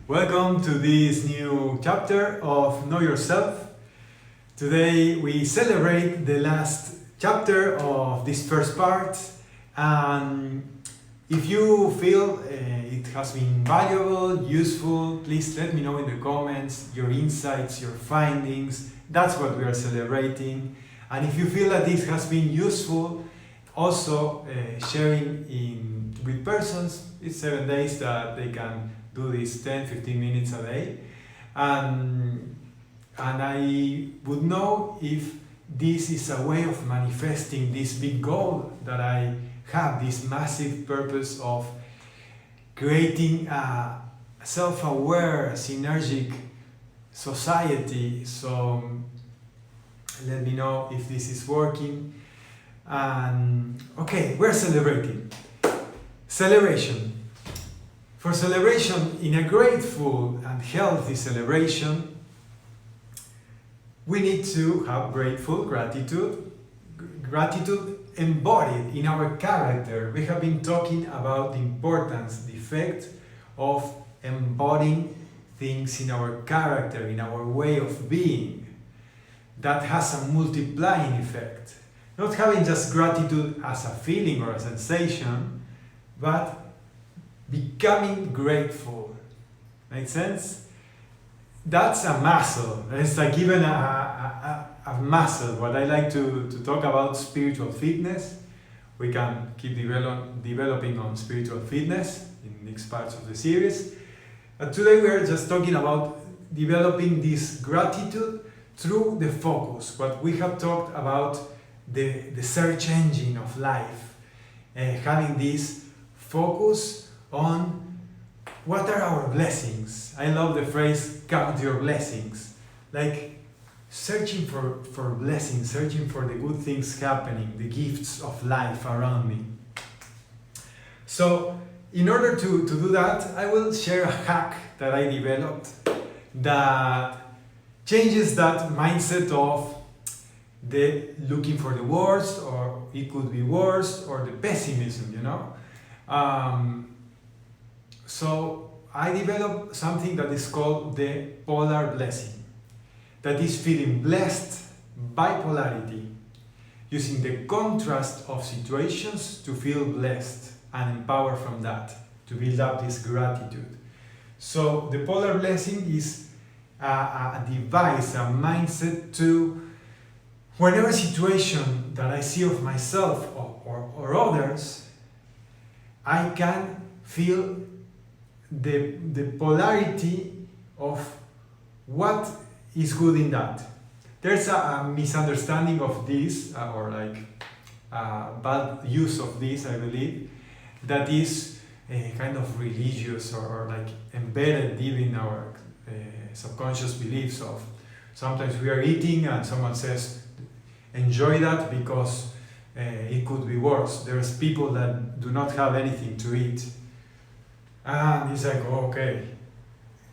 Welcome to this new chapter of Know Yourself. Today we celebrate the last chapter of this first part, and if you feel it has been valuable, useful, please let me know in the comments your insights, your findings. That's what we are celebrating. And if you feel that this has been useful, also sharing with persons. It's 7 days that they can do this 10-15 minutes a day, and I would know if this is a way of manifesting this big goal that I have, this massive purpose of creating a self-aware, synergic society. So let me know if this is working. And okay, we're celebrating. Celebration. For celebration, in a grateful and healthy celebration, we need to have gratitude embodied in our character. We have been talking about the importance, the effect of embodying things in our character, in our way of being. That has a multiplying effect. Not having just gratitude as a feeling or a sensation, but becoming grateful. Make sense? That's a muscle. It's like even a muscle. What I like to talk about spiritual fitness. We can keep developing on spiritual fitness in next parts of the series. But today we are just talking about developing this gratitude through the focus. What we have talked about the search engine of life. Having this focus on what are our blessings. I love the phrase, count your blessings. Like searching for blessings, searching for the good things happening, the gifts of life around me. So in order to do that, I will share a hack that I developed that changes that mindset of the looking for the worst, or it could be worse, or the pessimism, you know. So I developed something that is called the polar blessing. That is feeling blessed by polarity, using the contrast of situations to feel blessed and empowered from that, to build up this gratitude. So the polar blessing is a device, a mindset to whatever situation that I see of myself or others, I can feel the polarity of what is good in that. There's a misunderstanding of this, or like bad use of this, I believe, that is kind of religious or like embedded deep in our subconscious beliefs of sometimes we are eating and someone says, enjoy that because it could be worse. There's people that do not have anything to eat. And it's like, oh, okay.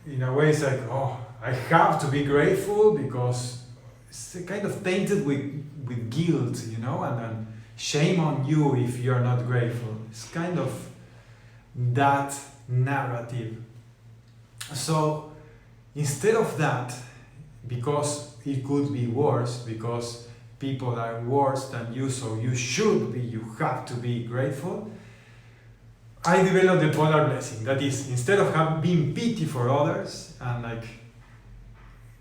In a way, it's like, oh, I have to be grateful because it's kind of tainted with guilt, you know, and shame on you if you're not grateful. It's kind of that narrative. So instead of that, because it could be worse, because people are worse than you, so you have to be grateful, I developed the polar blessing. That is, instead of being pity for others and like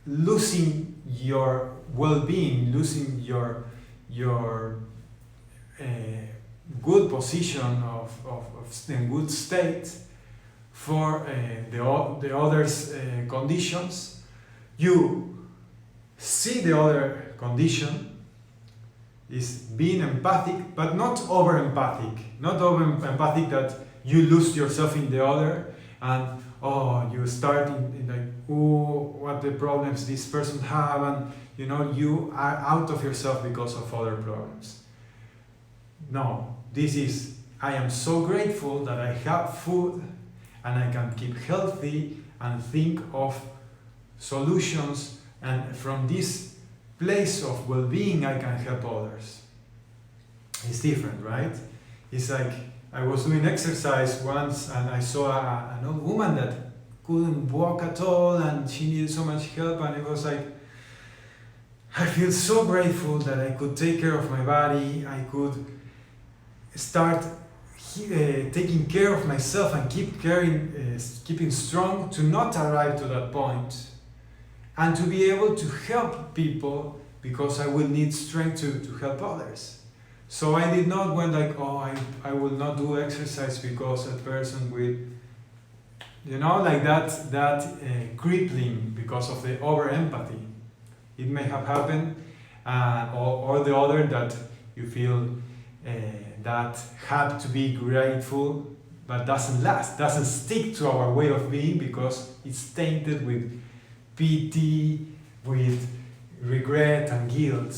losing your well-being, losing your good position of in good state for the other's conditions, you see the other condition is being empathic, but not over-empathic. Not over-empathic that you lose yourself in the other and you start in like, oh, what the problems this person have, and you know, you are out of yourself because of other problems. No, this is, I am so grateful that I have food and I can keep healthy and think of solutions, and from this place of well-being I can help others. It's different, right? It's like I was doing exercise once and I saw an old woman that couldn't walk at all and she needed so much help, and it was like, I feel so grateful that I could take care of my body, I could start taking care of myself and keeping strong to not arrive to that point, and to be able to help people because I will need strength to help others. So I did not went like, oh, I will not do exercise because a person with, like that crippling because of the over empathy. It may have happened, or the other that you feel that had to be grateful, but doesn't last, doesn't stick to our way of being because it's tainted with pity, with regret and guilt,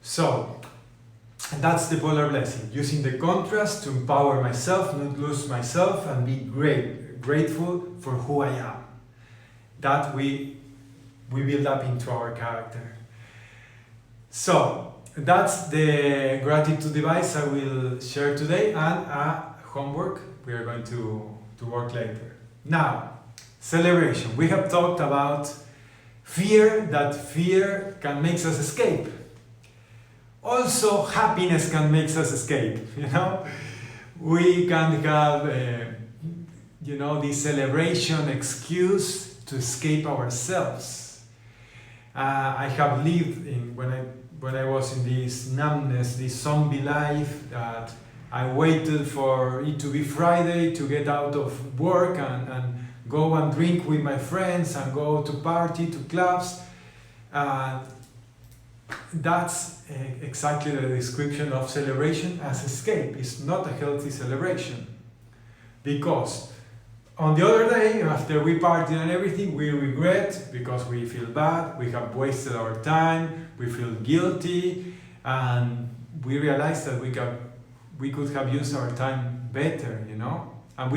So, that's the polar blessing, using the contrast to empower myself, not lose myself, and be grateful for who I am. That we build up into our character. So, that's the gratitude device I will share today, and a homework we are going to work later. Now, celebration. We have talked about fear, that fear can make us escape. Also, happiness can make us escape, We can have, this celebration excuse to escape ourselves. I have lived when I was in this numbness, this zombie life, that I waited for it to be Friday to get out of work and go and drink with my friends and go to party, to clubs. That's exactly the description of celebration as escape. It's not a healthy celebration. Because on the other day, after we party and everything, we regret because we feel bad, we have wasted our time, we feel guilty, and we realize that we could have used our time better, And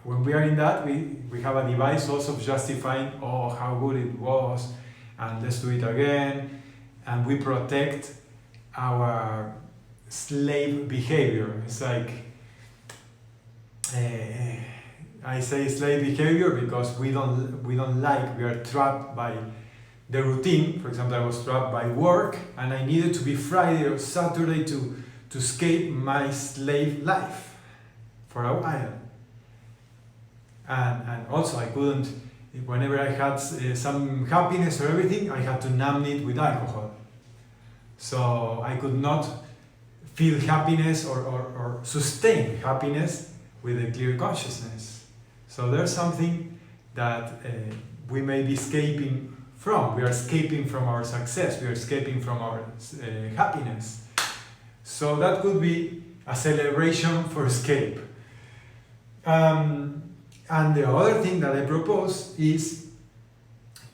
when we are in that, we have a device also of justifying, oh, how good it was, and let's do it again. And we protect our slave behavior. It's like, I say slave behavior because we are trapped by the routine. For example, I was trapped by work and I needed to be Friday or Saturday to escape my slave life for a while. And also I couldn't, whenever I had some happiness or everything, I had to numb it with alcohol. So I could not feel happiness or sustain happiness with a clear consciousness. So there's something that we may be escaping from. We are escaping from our success. We are escaping from our happiness. So that could be a celebration for escape. And the other thing that I propose is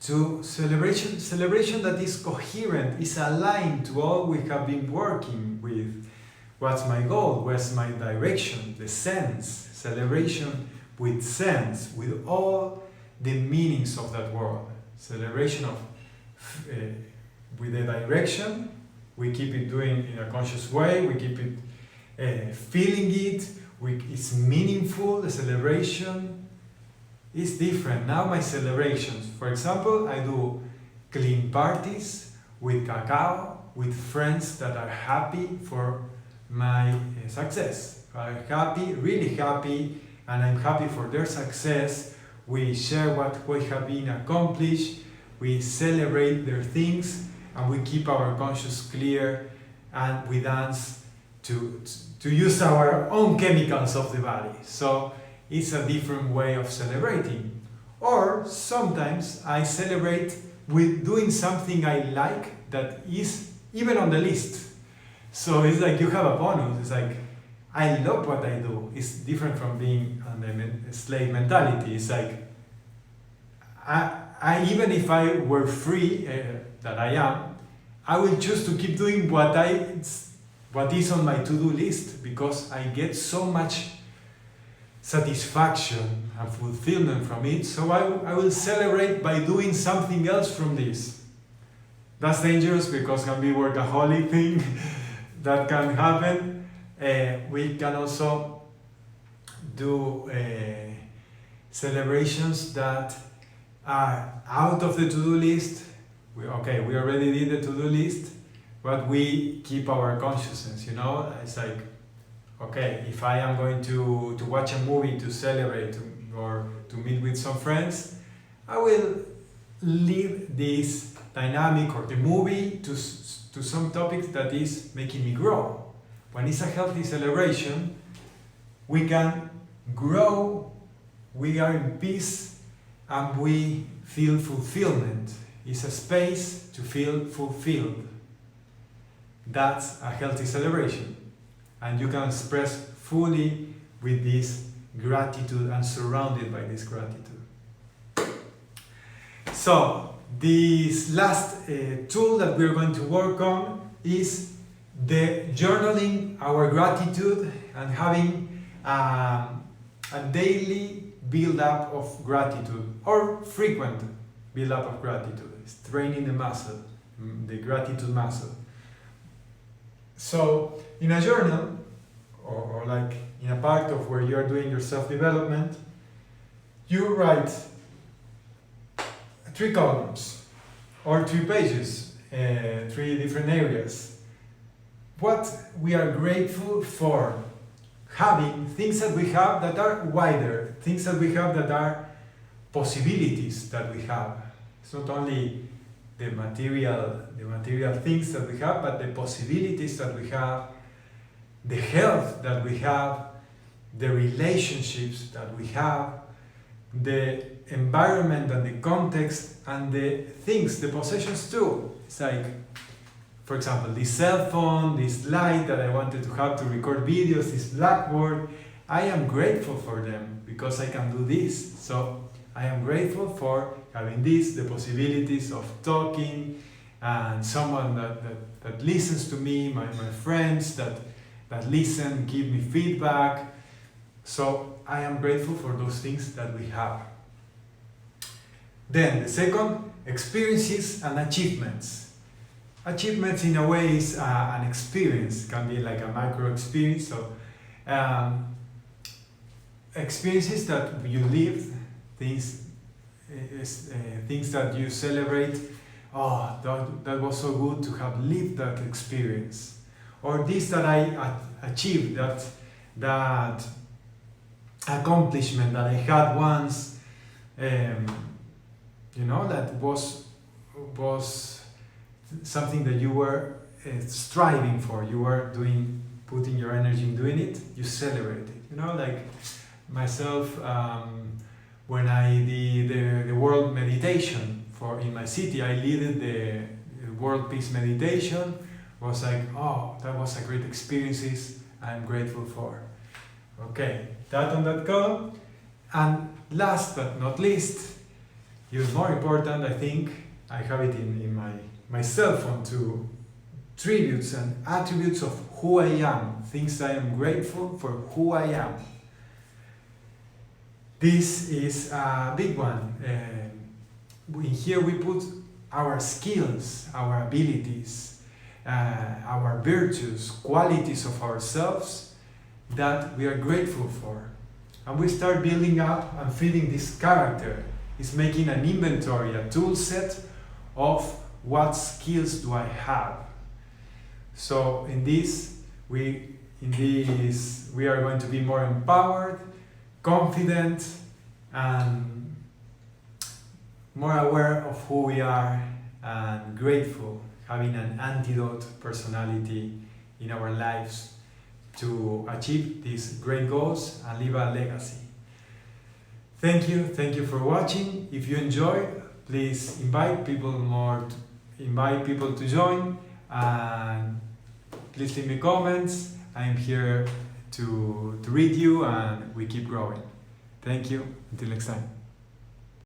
to celebration that is coherent, is aligned to all we have been working with. What's my goal? What's my direction? The sense. Celebration with sense, with all the meanings of that word. Celebration of with the direction. We keep it doing in a conscious way. We keep it feeling it. It's meaningful. The celebration is different. Now my celebrations, for example, I do clean parties with cacao, with friends that are happy for my success. Are happy, really happy, and I'm happy for their success. We share what we have been accomplished. We celebrate their things, and we keep our conscience clear, and we dance to use our own chemicals of the body. So it's a different way of celebrating. Or sometimes I celebrate with doing something I like that is even on the list. So it's like you have a bonus. It's like, I love what I do. It's different from being on the slave mentality. It's like, I even if I were free, that I am, I will choose to keep doing what is on my to-do list, because I get so much satisfaction and fulfillment from it. So I will celebrate by doing something else from this. That's dangerous because it can be a workaholic thing that can happen. We can also do celebrations that are out of the to-do list. We already did the to-do list, but we keep our consciousness, you know? It's like, okay, if I am going to watch a movie to celebrate or to meet with some friends, I will leave this dynamic or the movie to some topics that is making me grow. When it's a healthy celebration, we can grow, we are in peace, and we feel fulfillment. It's a space to feel fulfilled. That's a healthy celebration. And you can express fully with this gratitude and surrounded by this gratitude. So, this last tool that we're going to work on is the journaling our gratitude and having a daily build-up of gratitude or frequent build-up of gratitude. It's training the muscle, the gratitude muscle. So in a journal, or like in a part of where you're doing your self-development, you write 3 columns or 3 pages, 3 different areas. What we are grateful for, having things that we have that are wider, things that we have that are possibilities that we have. It's not only the material things that we have, but the possibilities that we have, the health that we have, the relationships that we have, the environment and the context and the things, the possessions too. It's like, for example, this cell phone, this light that I wanted to have to record videos, this blackboard, I am grateful for them because I can do this. So I am grateful for having this, the possibilities of talking, and someone that listens to me, my friends that listen, give me feedback. So I am grateful for those things that we have. Then the second, experiences and achievements. Achievements in a way is an experience, can be like a micro experience. So experiences that you live, things that you celebrate. Oh, that was so good to have lived that experience. Or this that I achieved, that accomplishment that I had once, you know, that was something that you were striving for. You were putting your energy in doing it. You celebrate it. You know, like myself, when I did the world meditation in my city, I led the world peace meditation. Was like, oh, that was a great experiences I'm grateful for. Okay, that on that column. And last but not least, even more important, I think, I have it in my cell phone too, tributes and attributes of who I am, things I am grateful for who I am. This is a big one. Here we put our skills, our abilities, our virtues, qualities of ourselves that we are grateful for. And we start building up and feeding this character. It's making an inventory, a tool set of what skills do I have. So in this, we are going to be more empowered, confident, and more aware of who we are and grateful, having an antidote personality in our lives to achieve these great goals and leave a legacy. Thank you for watching. If you enjoyed, please invite people to join, and please leave me comments. I am here to read you, and we keep growing. Thank you. Until next time.